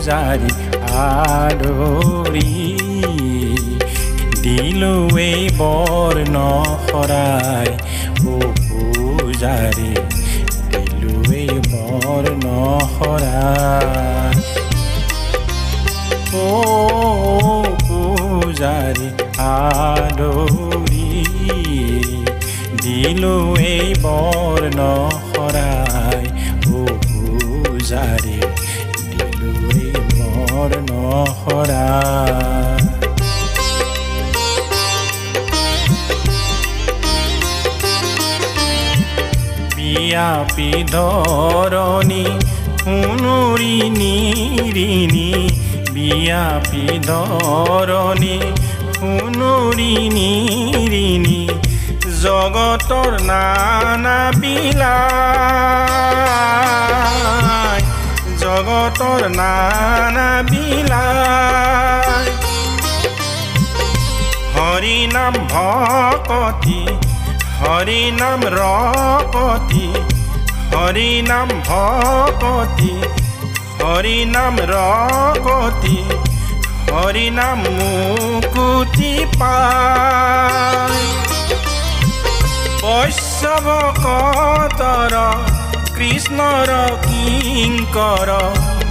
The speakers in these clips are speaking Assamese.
পূজাৰী আদৰি দিলো এই বৰ্ণ শৰাই ও পূজাৰী দিলো এই বৰ্ণ শৰাই ও পূজাৰী আদৰি দিলো এই বৰ্ণ শৰাই ও পূজাৰী দিলো এই বৰ্ণ শৰাই বিয়াপি ধৰণী সোণৰি নিৰিণী বিয়াপি ধৰণী সোণৰি নিৰিণী জগতৰ নানা বিলাই জগতৰ নানা বিলাই হৰি নাম ভকতি হৰি নাম ৰপতি হৰি নাম ভকতি হৰি নাম ৰপতি হৰি নাম মুকুতি পায় বৈষ্ণৱ কতৰ কৃষ্ণৰ কিংকৰ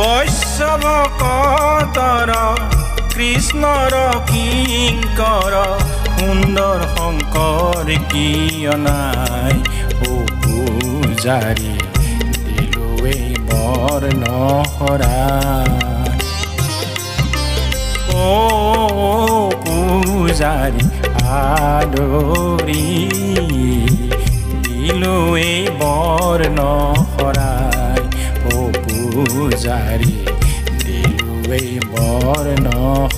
বৈষ্ণৱ কতৰ কৃষ্ণৰ কিংকৰ সুন্দৰ শংকৰ কিয় নাই ও পূজাৰী দিলো এই বৰ্ণ শৰাই ও পূজাৰী আদৰি দিলো এই বৰ্ণ শৰাই ও পূজাৰী দিলো এই বৰ্ণ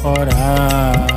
শৰাই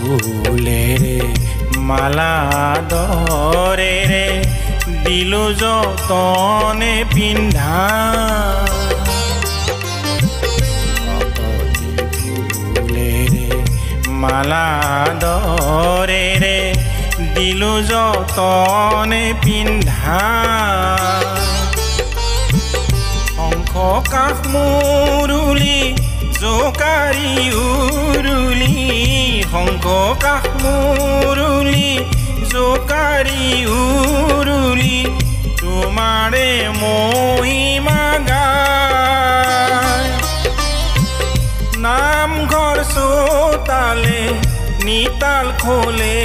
ফুলেৰে মালা দৰেৰে দিলো যতনে পিন্ধা ফুলেৰে মালা দৰেৰে দিলো যতনে পিন্ধা শংখ কাষ মুৰুলি জোকাৰি উৰুলি শংখ কাষ মুৰুলি জোকাৰি উৰুলি তোমাৰে মহিমা গায় নামঘৰ চোতালে নিতাল খোলে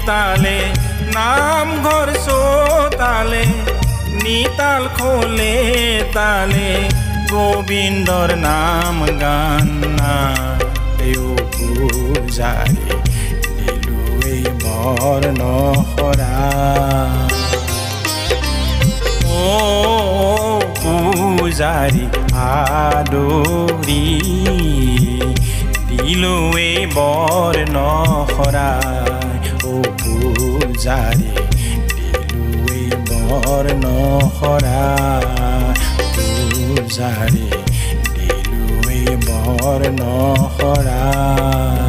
তালে নামঘৰ চোতালে নিতাল খোলে তালে গোবিন্দৰ নাম গান ও পূজাৰী দিলো এই বৰ্ণ শৰাই ও পূজাৰী আদৰি দিলো এই বৰ্ণ শৰাই ও পূজাৰী দিলো এই বৰ্ণ শৰাই পূজাৰী দিলো এই বৰ্ণ শৰাই